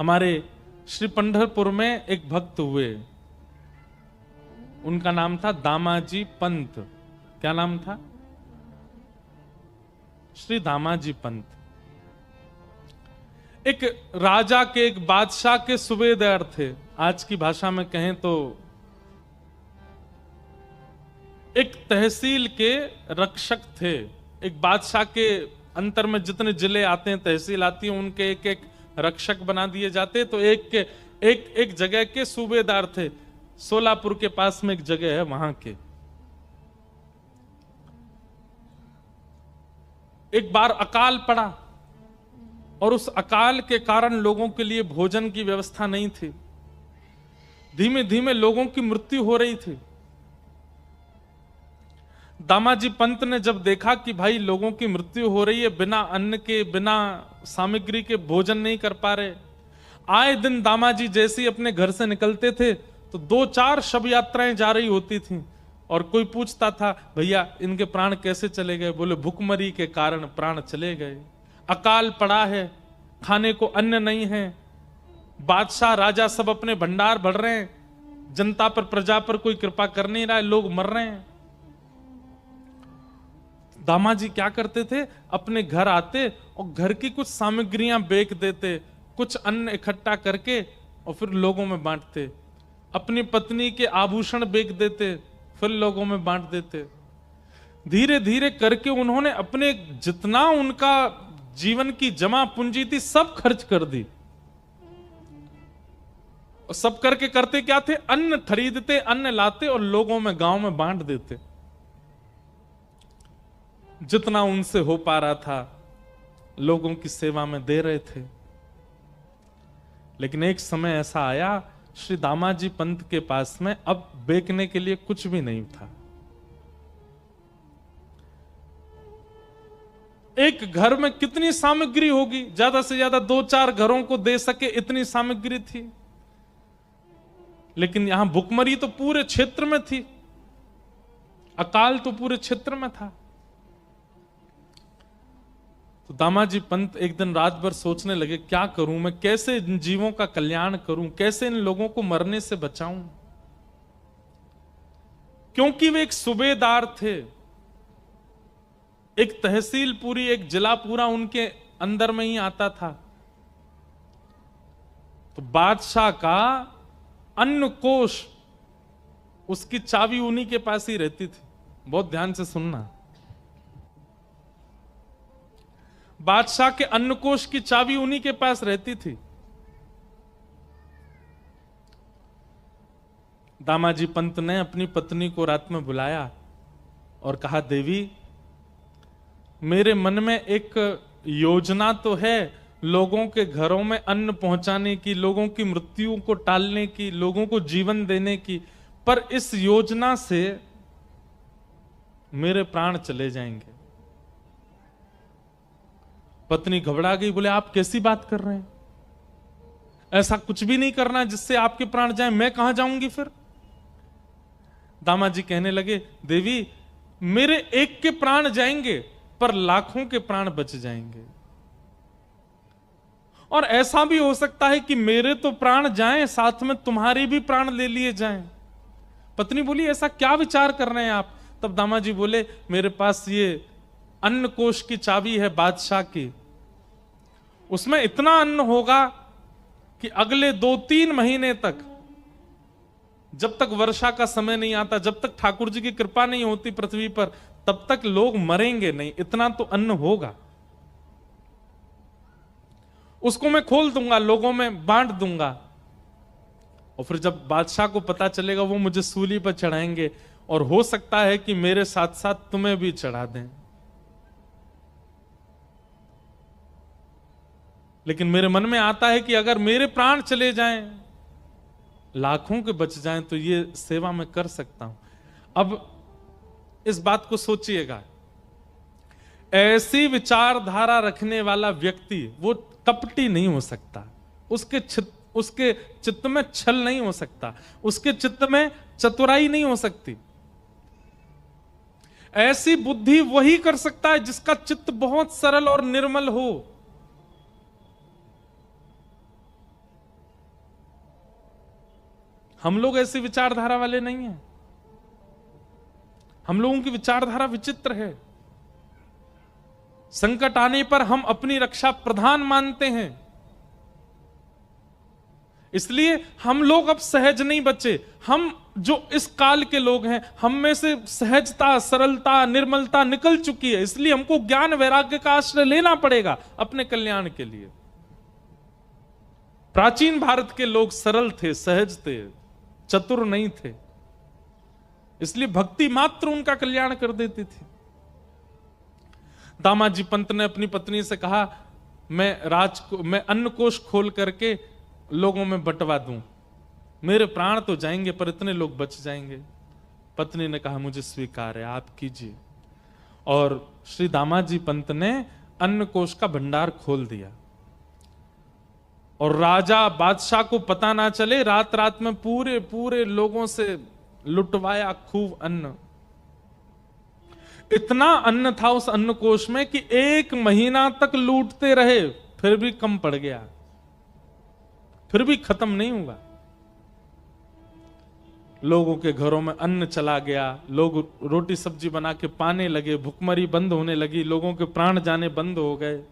हमारे श्री पंढरपुर में एक भक्त हुए, उनका नाम था दामाजी पंत। क्या नाम था? श्री दामाजी पंत। एक राजा के, एक बादशाह के सूबेदार थे। आज की भाषा में कहें तो एक तहसील के रक्षक थे। एक बादशाह के अंतर में जितने जिले आते हैं, तहसील आती है, उनके एक एक रक्षक बना दिए जाते। तो एक जगह के सूबेदार थे। सोलापुर के पास में एक जगह है, वहां के। एक बार अकाल पड़ा और उस अकाल के कारण लोगों के लिए भोजन की व्यवस्था नहीं थी। धीमे धीमे लोगों की मृत्यु हो रही थी। दामाजी पंत ने जब देखा कि भाई लोगों की मृत्यु हो रही है, बिना अन्न के, बिना सामग्री के भोजन नहीं कर पा रहे। आए दिन दामाजी जैसे ही अपने घर से निकलते थे तो 2-4 शव यात्राएं जा रही होती थीं, और कोई पूछता था भैया इनके प्राण कैसे चले गए? बोले भुखमरी के कारण प्राण चले गए। अकाल पड़ा है, खाने को अन्न नहीं है, बादशाह राजा सब अपने भंडार भर रहे हैं, जनता पर, प्रजा पर कोई कृपा कर नहीं रहा है, लोग मर रहे हैं। दामाजी क्या करते थे? अपने घर आते और घर की कुछ सामग्रियां बेच देते, कुछ अन्न इकट्ठा करके और फिर लोगों में बांटते। अपनी पत्नी के आभूषण बेच देते, फिर लोगों में बांट देते। धीरे धीरे करके उन्होंने अपने जितना उनका जीवन की जमा पूंजी थी सब खर्च कर दी। और सब करके करते क्या थे? अन्न खरीदते, अन्न लाते और लोगों में, गांव में बांट देते। जितना उनसे हो पा रहा था लोगों की सेवा में दे रहे थे। लेकिन एक समय ऐसा आया, श्री दामाजी पंत के पास में अब बेचने के लिए कुछ भी नहीं था। एक घर में कितनी सामग्री होगी? ज्यादा से ज्यादा 2-4 घरों को दे सके इतनी सामग्री थी। लेकिन यहां भुखमरी तो पूरे क्षेत्र में थी, अकाल तो पूरे क्षेत्र में था। तो दामाजी पंत एक दिन रात भर सोचने लगे, क्या करूं मैं? कैसे इन जीवों का कल्याण करूं? कैसे इन लोगों को मरने से बचाऊं? क्योंकि वे एक सूबेदार थे, एक तहसील पूरी, एक जिला पूरा उनके अंदर में ही आता था। तो बादशाह का अन्न कोष, उसकी चाबी उन्हीं के पास ही रहती थी। बहुत ध्यान से सुनना। बादशाह के अन्नकोष की चाबी उन्हीं के पास रहती थी। दामाजी पंत ने अपनी पत्नी को रात में बुलाया और कहा, देवी मेरे मन में एक योजना तो है लोगों के घरों में अन्न पहुंचाने की, लोगों की मृत्यु को टालने की, लोगों को जीवन देने की, पर इस योजना से मेरे प्राण चले जाएंगे। पत्नी घबरा गई, बोले आप कैसी बात कर रहे हैं? ऐसा कुछ भी नहीं करना जिससे आपके प्राण जाएं, मैं कहां जाऊंगी फिर? दामाजी कहने लगे, देवी मेरे एक के प्राण जाएंगे पर लाखों के प्राण बच जाएंगे। और ऐसा भी हो सकता है कि मेरे तो प्राण जाएं, साथ में तुम्हारे भी प्राण ले लिए जाएं। पत्नी बोली, ऐसा क्या विचार कर रहे हैं आप? तब दामाजी बोले, मेरे पास ये अन्न कोष की चाबी है बादशाह की, उसमें इतना अन्न होगा कि अगले 2-3 महीने तक, जब तक वर्षा का समय नहीं आता, जब तक ठाकुर जी की कृपा नहीं होती पृथ्वी पर, तब तक लोग मरेंगे नहीं, इतना तो अन्न होगा। उसको मैं खोल दूंगा, लोगों में बांट दूंगा, और फिर जब बादशाह को पता चलेगा वो मुझे सूली पर चढ़ाएंगे, और हो सकता है कि मेरे साथ साथ तुम्हें भी चढ़ा दें। लेकिन मेरे मन में आता है कि अगर मेरे प्राण चले जाएं, लाखों के बच जाएं, तो ये सेवा मैं कर सकता हूं। अब इस बात को सोचिएगा, ऐसी विचारधारा रखने वाला व्यक्ति वो कपटी नहीं हो सकता, उसके चित्त में छल नहीं हो सकता, उसके चित्त में चतुराई नहीं हो सकती। ऐसी बुद्धि वही कर सकता है जिसका चित्त बहुत सरल और निर्मल हो। हम लोग ऐसी विचारधारा वाले नहीं हैं। हम लोगों की विचारधारा विचित्र है। संकट आने पर हम अपनी रक्षा प्रधान मानते हैं, इसलिए हम लोग अब सहज नहीं बचे। हम जो इस काल के लोग हैं, हम में से सहजता, सरलता, निर्मलता निकल चुकी है, इसलिए हमको ज्ञान वैराग्य का आश्रय लेना पड़ेगा अपने कल्याण के लिए। प्राचीन भारत के लोग सरल थे, सहज थे, चतुर नहीं थे, इसलिए भक्ति मात्र उनका कल्याण कर देती थी। दामाजी पंत ने अपनी पत्नी से कहा, मैं अन्न कोष खोल करके लोगों में बंटवा दूं, मेरे प्राण तो जाएंगे पर इतने लोग बच जाएंगे। पत्नी ने कहा, मुझे स्वीकार है, आप कीजिए। और श्री दामाजी पंत ने अन्न कोष का भंडार खोल दिया, और राजा बादशाह को पता ना चले, रात रात में पूरे पूरे लोगों से लुटवाया खूब अन्न। इतना अन्न था उस अन्न कोष में कि 1 महीना तक लूटते रहे, फिर भी कम पड़ गया, फिर भी खत्म नहीं हुआ। लोगों के घरों में अन्न चला गया, लोग रोटी सब्जी बना के पाने लगे, भुखमरी बंद होने लगी, लोगों के प्राण जाने बंद हो गए।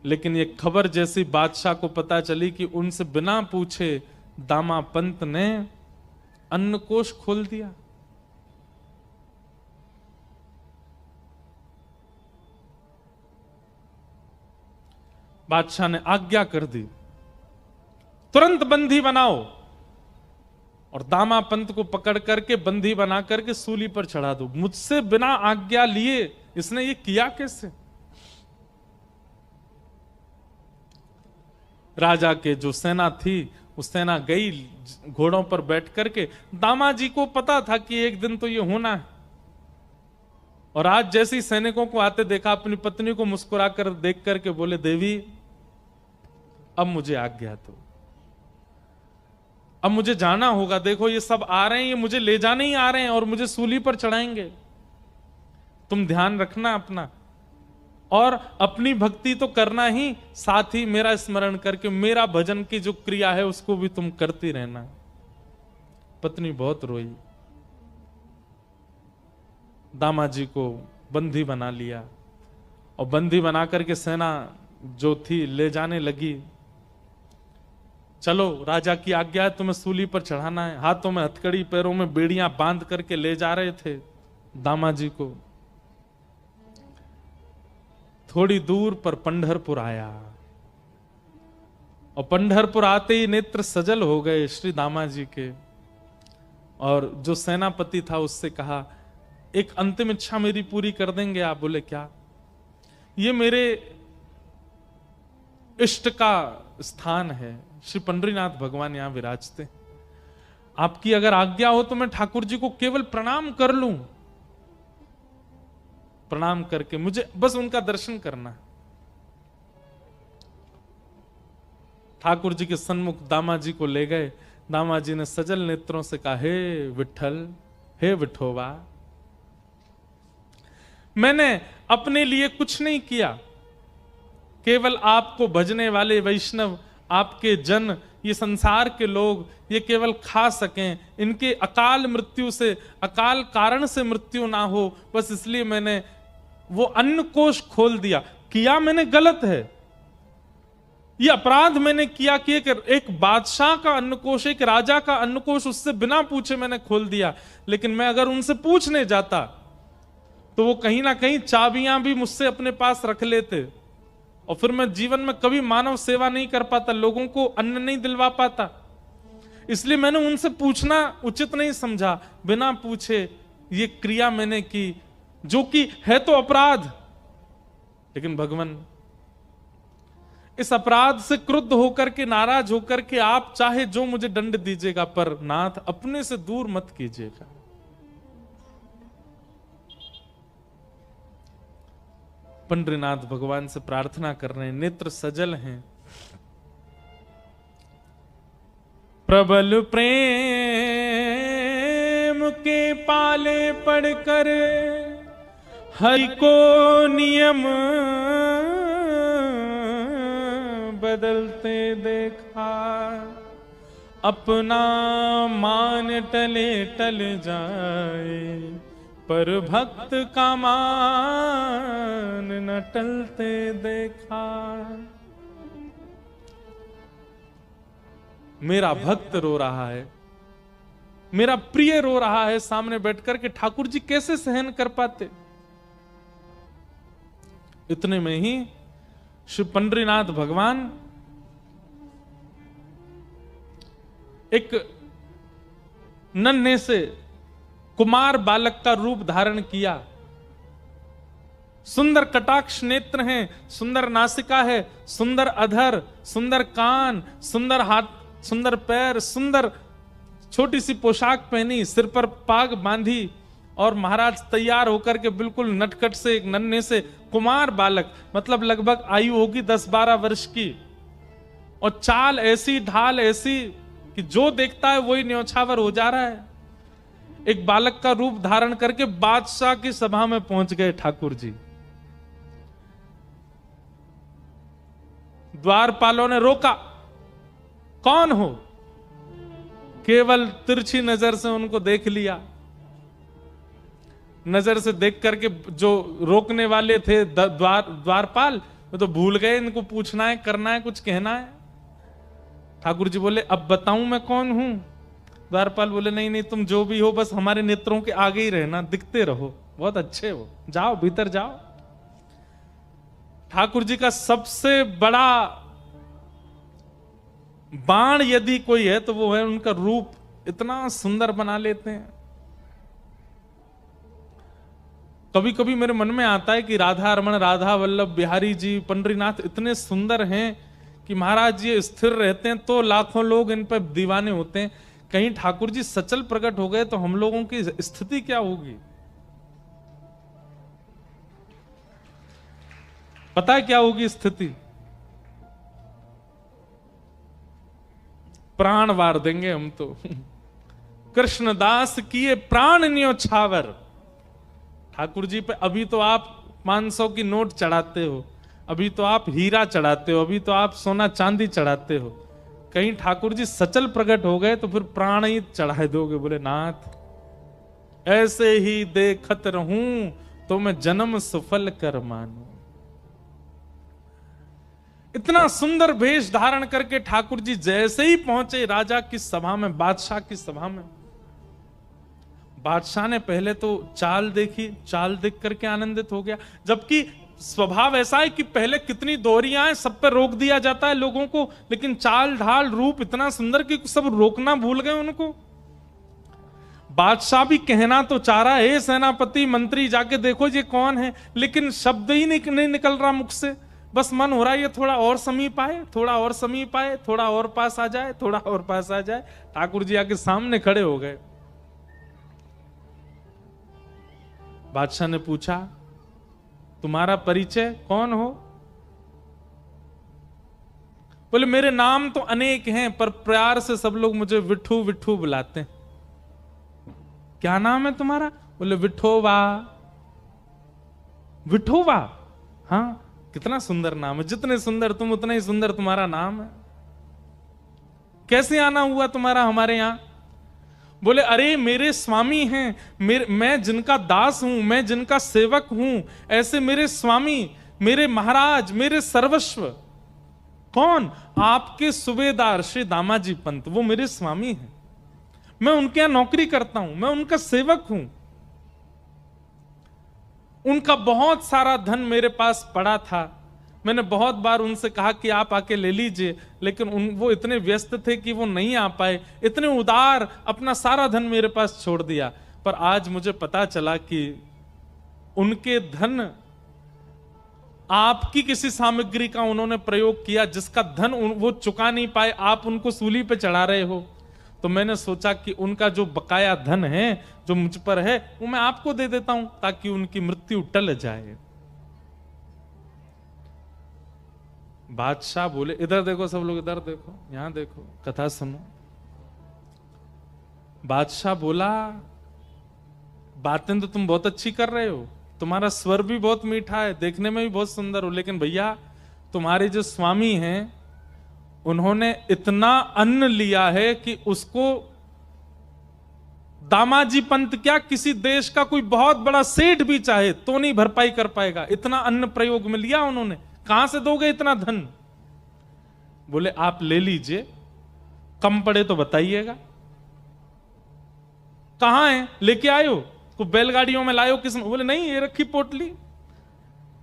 लेकिन ये खबर जैसी बादशाह को पता चली कि उनसे बिना पूछे दामा पंत ने अन्न कोष खोल दिया। बादशाह ने आज्ञा कर दी, तुरंत बंदी बनाओ, और दामा पंत को पकड़ करके बंदी बना करके सूली पर चढ़ा दो। मुझसे बिना आज्ञा लिए इसने ये किया कैसे? राजा के जो सेना थी, उस सेना गई घोड़ों पर बैठ करके। दामाजी को पता था कि एक दिन तो ये होना है, और आज जैसे ही सैनिकों को आते देखा, अपनी पत्नी को मुस्कुरा कर देख करके बोले, देवी अब मुझे आज्ञा दो, अब मुझे जाना होगा। देखो ये सब आ रहे हैं, ये मुझे ले जाने ही आ रहे हैं और मुझे सूली पर चढ़ाएंगे। तुम ध्यान रखना अपना, और अपनी भक्ति तो करना ही, साथ ही मेरा स्मरण करके मेरा भजन की जो क्रिया है उसको भी तुम करती रहना। पत्नी बहुत रोई, दामाजी को बंदी बना लिया, और बंदी बना करके सेना जो थी ले जाने लगी। चलो राजा की आज्ञा है, तुम्हें सूली पर चढ़ाना है। हाथों में हथकड़ी, पैरों में बेड़ियां बांध करके ले जा रहे थे दामाजी को। थोड़ी दूर पर पंढरपुर आया, और पंढरपुर आते ही नेत्र सजल हो गए श्री दामाजी के। और जो सेनापति था उससे कहा, एक अंतिम इच्छा मेरी पूरी कर देंगे आप? बोले क्या? ये मेरे इष्ट का स्थान है, श्री पंडरीनाथ भगवान यहां विराजते, आपकी अगर आज्ञा हो तो मैं ठाकुर जी को केवल प्रणाम कर लूं। प्रणाम करके मुझे बस उनका दर्शन करना। ठाकुर जी के सन्मुख दामाजी को ले गए। दामाजी ने सजल नेत्रों से कहा, हे विठल, हे विठोबा, मैंने अपने लिए कुछ नहीं किया, केवल आपको भजने वाले वैष्णव, आपके जन, ये संसार के लोग ये केवल खा सकें, इनके अकाल मृत्यु से, अकाल कारण से मृत्यु ना हो, बस इसलिए मैंने वो अन्न कोष खोल दिया। किया मैंने गलत है, ये अपराध मैंने किया कि एक बादशाह का अन्न कोष, एक राजा का अन्न कोष उससे बिना पूछे मैंने खोल दिया। लेकिन मैं अगर उनसे पूछने जाता तो वो कहीं ना कहीं चाबियां भी मुझसे अपने पास रख लेते, और फिर मैं जीवन में कभी मानव सेवा नहीं कर पाता, लोगों को अन्न नहीं दिलवा पाता। इसलिए मैंने उनसे पूछना उचित नहीं समझा, बिना पूछे ये क्रिया मैंने की, जो कि है तो अपराध। लेकिन भगवान, इस अपराध से क्रुद्ध होकर के, नाराज होकर के आप चाहे जो मुझे दंड दीजिएगा, पर नाथ अपने से दूर मत कीजिएगा। पंडरीनाथ भगवान से प्रार्थना कर रहे हैं, नेत्र सजल हैं। प्रबल प्रेम के पाले पड़कर हरि को नियम बदलते देखा, अपना मान टले टल जाए, पर भक्त का मान न टलते देखा। मेरा भक्त रो रहा है, मेरा प्रिय रो रहा है सामने बैठकर के ठाकुर जी कैसे सहन कर पाते। इतने में ही श्री पंडरीनाथ भगवान एक नन्हे से कुमार बालक का रूप धारण किया। सुंदर कटाक्ष नेत्र हैं, सुंदर नासिका है, सुंदर अधर, सुंदर कान, सुंदर हाथ, सुंदर पैर, सुंदर छोटी सी पोशाक पहनी, सिर पर पाग बांधी और महाराज तैयार होकर के बिल्कुल नटखट से एक नन्हे से कुमार बालक, मतलब लगभग आयु होगी 10-12 वर्ष की, और चाल ऐसी ढाल ऐसी कि जो देखता है वही न्यौछावर हो जा रहा है। एक बालक का रूप धारण करके बादशाह की सभा में पहुंच गए ठाकुर जी। द्वारपालों ने रोका, कौन हो? केवल तिरछी नजर से उनको देख लिया। नजर से देख करके जो रोकने वाले थे द्वारपाल, वो तो भूल गए इनको पूछना है, करना है, कुछ कहना है। ठाकुर जी बोले, अब बताऊं मैं कौन हूं? द्वारपाल बोले, नहीं नहीं, तुम जो भी हो बस हमारे नेत्रों के आगे ही रहना, दिखते रहो, बहुत अच्छे हो, जाओ भीतर जाओ। ठाकुर जी का सबसे बड़ा बाण यदि कोई है तो वो है उनका रूप, इतना सुंदर बना लेते हैं। कभी कभी मेरे मन में आता है कि राधा रमण, राधा वल्लभ बिहारी जी, पंडरीनाथ इतने सुंदर हैं कि महाराज ये स्थिर रहते हैं तो लाखों लोग इन पर दीवाने होते हैं। कहीं ठाकुर जी सचल प्रकट हो गए तो हम लोगों की स्थिति क्या होगी? पता है क्या होगी स्थिति? प्राण वार देंगे हम तो। कृष्णदास किए प्राण न्योछावर। ठाकुर जी पे अभी तो आप 500 की नोट चढ़ाते हो, अभी तो आप हीरा चढ़ाते हो, अभी तो आप सोना चांदी चढ़ाते हो। कहीं ठाकुर जी सचल प्रकट हो गए तो फिर प्राण ही चढ़ा दोगे। बोले, नाथ ऐसे ही देखत रहूं तो मैं जन्म सफल कर मानूं। इतना सुंदर वेश धारण करके ठाकुर जी जैसे ही पहुंचे राजा की सभा में, बादशाह की सभा में, बादशाह ने पहले तो चाल देखी, चाल देख करके आनंदित हो गया। जबकि स्वभाव ऐसा है कि पहले कितनी दोहरियां हैं, सब पे रोक दिया जाता है लोगों को, लेकिन चाल ढाल रूप इतना सुंदर कि सब रोकना भूल गए उनको। बादशाह भी कहना तो चाह रहा है, सेनापति मंत्री जाके देखो ये कौन है, लेकिन शब्द ही नहीं निकल रहा मुख से। बस मन हो रहा है ये थोड़ा और समीप आए, थोड़ा और समीप आए, थोड़ा और पास आ जाए, थोड़ा और पास आ जाए। ठाकुर जी आके सामने खड़े हो गए। बादशाह ने पूछा, तुम्हारा परिचय कौन हो? बोले, मेरे नाम तो अनेक हैं पर प्यार से सब लोग मुझे विठू विठू बुलाते हैं। क्या नाम है तुम्हारा? बोले, विठोवा। विठोवा? हाँ, कितना सुंदर नाम है, जितने सुंदर तुम उतना ही सुंदर तुम्हारा नाम है। कैसे आना हुआ तुम्हारा हमारे यहां? बोले, अरे मेरे स्वामी हैं, मैं जिनका दास हूं, मैं जिनका सेवक हूं, ऐसे मेरे स्वामी, मेरे महाराज, मेरे सर्वस्व। कौन? आपके सूबेदार श्री दामाजी पंत, वो मेरे स्वामी हैं। मैं उनके यहां नौकरी करता हूं, मैं उनका सेवक हूं। उनका बहुत सारा धन मेरे पास पड़ा था, मैंने बहुत बार उनसे कहा कि आप आके ले लीजिए, लेकिन वो इतने व्यस्त थे कि वो नहीं आ पाए। इतने उदार, अपना सारा धन मेरे पास छोड़ दिया। पर आज मुझे पता चला कि उनके धन, आपकी किसी सामग्री का उन्होंने प्रयोग किया जिसका धन वो चुका नहीं पाए, आप उनको सूली पे चढ़ा रहे हो। तो मैंने सोचा कि उनका जो बकाया धन है जो मुझ पर है वो मैं आपको दे देता हूं ताकि उनकी मृत्यु टल जाए। बादशाह बोले, इधर देखो सब लोग, इधर देखो, यहां देखो, कथा सुनो। बादशाह बोला, बातें तो तुम बहुत अच्छी कर रहे हो, तुम्हारा स्वर भी बहुत मीठा है, देखने में भी बहुत सुंदर हो, लेकिन भैया तुम्हारे जो स्वामी हैं उन्होंने इतना अन्न लिया है कि उसको दामाजी पंत क्या, किसी देश का कोई बहुत बड़ा सेठ भी चाहे तो नहीं भरपाई कर पाएगा। इतना अन्न प्रयोग में लिया उन्होंने। कहां से दोगे इतना धन? बोले आप ले लीजिए, कम पड़े तो बताइएगा। कहां है, लेके आयो? को बैलगाड़ियों में लायो? किस में? बोले नहीं, ये रखी पोटली।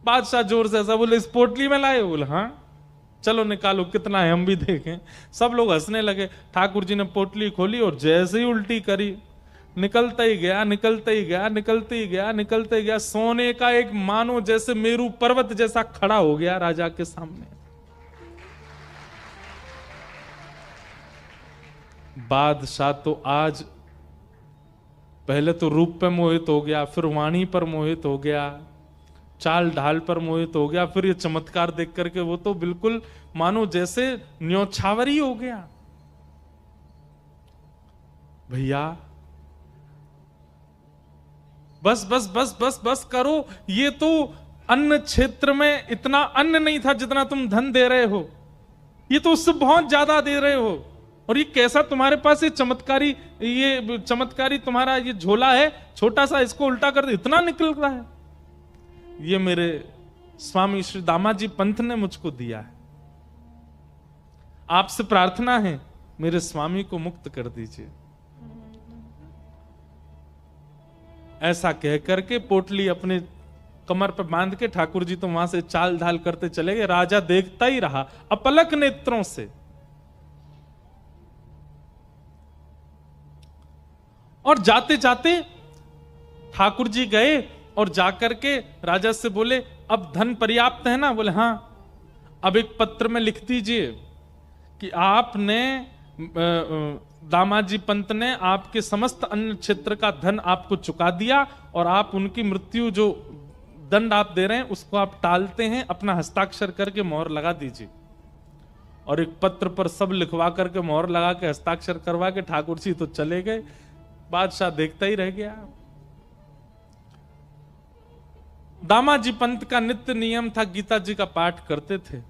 बादशाह जोर से ऐसा बोले, इस पोटली में लाए? बोले हाँ। चलो निकालो, कितना है हम भी देखें। सब लोग हंसने लगे। ठाकुर जी ने पोटली खोली और जैसे ही उल्टी करी, निकलता ही गया, निकलता ही गया, निकलते ही गया, निकलते ही गया। सोने का एक मानो जैसे मेरू पर्वत जैसा खड़ा हो गया राजा के सामने। बादशाह तो आज पहले तो रूप पे मोहित हो गया, फिर वाणी पर मोहित हो गया, चाल ढाल पर मोहित हो गया, फिर ये चमत्कार देख करके वो तो बिल्कुल मानो जैसे न्योछावरी हो गया। भैया बस बस बस बस बस करो, ये तो अन्न क्षेत्र में इतना अन्न नहीं था जितना तुम धन दे रहे हो, ये तो उससे बहुत ज्यादा दे रहे हो। और ये कैसा तुम्हारे पास ये चमत्कारी तुम्हारा ये झोला है छोटा सा, इसको उल्टा कर दे, इतना निकल रहा है। ये मेरे स्वामी श्री दामाजी पंत ने मुझको दिया है। आपसे प्रार्थना है मेरे स्वामी को मुक्त कर दीजिए। ऐसा कह करके पोटली अपने कमर पर बांध के ठाकुर जी तो वहां से चाल ढाल करते चले गए। राजा देखता ही रहा अपलक नेत्रों से। और जाते जाते ठाकुर जी गए और जाकर के राजा से बोले, अब धन पर्याप्त है ना? बोले हाँ। अब एक पत्र में लिख दीजिए कि आपने दामाजी पंत ने आपके समस्त अन्य क्षेत्र का धन आपको चुका दिया और आप उनकी मृत्यु जो दंड आप दे रहे हैं उसको आप टालते हैं, अपना हस्ताक्षर करके मोहर लगा दीजिए। और एक पत्र पर सब लिखवा करके मोहर लगा के हस्ताक्षर करवा के ठाकुर जी तो चले गए। बादशाह देखता ही रह गया। दामाजी पंत का नित्य नियम था, गीता जी का पाठ करते थे।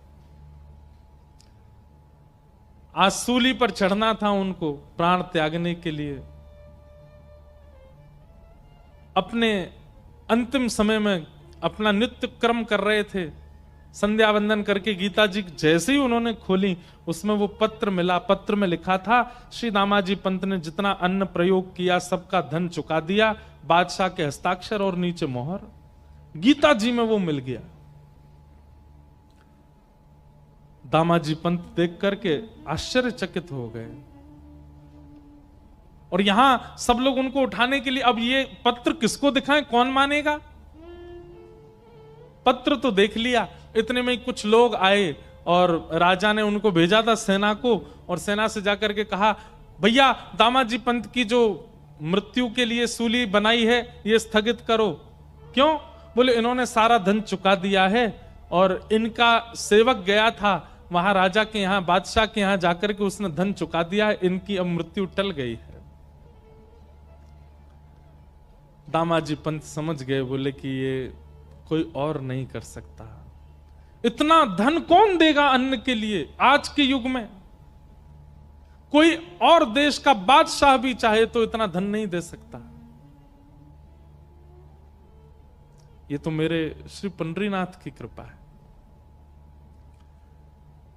आज सूली पर चढ़ना था उनको प्राण त्यागने के लिए। अपने अंतिम समय में अपना नित्य कर्म कर रहे थे। संध्या वंदन करके गीता जी जैसे ही उन्होंने खोली उसमें वो पत्र मिला। पत्र में लिखा था, श्री दामाजी पंत ने जितना अन्न प्रयोग किया सबका धन चुका दिया। बादशाह के हस्ताक्षर और नीचे मोहर। गीता जी में वो मिल गया। दामाजी पंत देख करके आश्चर्यचकित हो गए। और यहां सब लोग उनको उठाने के लिए, अब ये पत्र किसको दिखाएं, कौन मानेगा? पत्र तो देख लिया। इतने में कुछ लोग आए और राजा ने उनको भेजा था सेना को, और सेना से जाकर के कहा, भैया दामाजी पंत की जो मृत्यु के लिए सूली बनाई है ये स्थगित करो। क्यों? बोले इन्होंने सारा धन चुका दिया है और इनका सेवक गया था वहां राजा के यहां, बादशाह के यहां जाकर के उसने धन चुका दिया है, इनकी अब मृत्यु टल गई है। दामाजी पंत समझ गए, बोले कि ये कोई और नहीं कर सकता। इतना धन कौन देगा अन्न के लिए आज के युग में? कोई और देश का बादशाह भी चाहे तो इतना धन नहीं दे सकता। ये तो मेरे श्री पंडरीनाथ की कृपा है।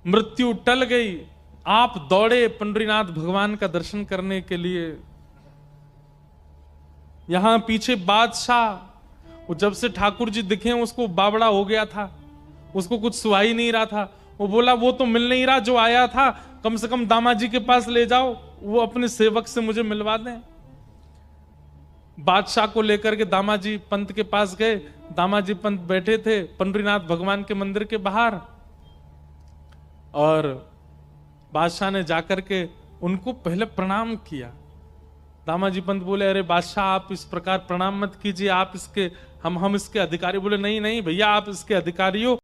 मृत्यु टल गई। आप दौड़े पंडरीनाथ भगवान का दर्शन करने के लिए। यहां पीछे बादशाह, वो जब से ठाकुर जी दिखे उसको बावड़ा हो गया था, उसको कुछ सुहा ही नहीं रहा था। वो बोला वो तो मिल नहीं रहा जो आया था, कम से कम दामाजी के पास ले जाओ, वो अपने सेवक से मुझे मिलवा दें। बादशाह को लेकर के दामाजी पंत के पास गए। दामाजी पंत बैठे थे पंडरीनाथ भगवान के मंदिर के बाहर, और बादशाह ने जाकर के उनको पहले प्रणाम किया। दामाजी पंत बोले, अरे बादशाह आप इस प्रकार प्रणाम मत कीजिए, आप इसके हम इसके अधिकारी। बोले नहीं नहीं भैया, आप इसके अधिकारी हो,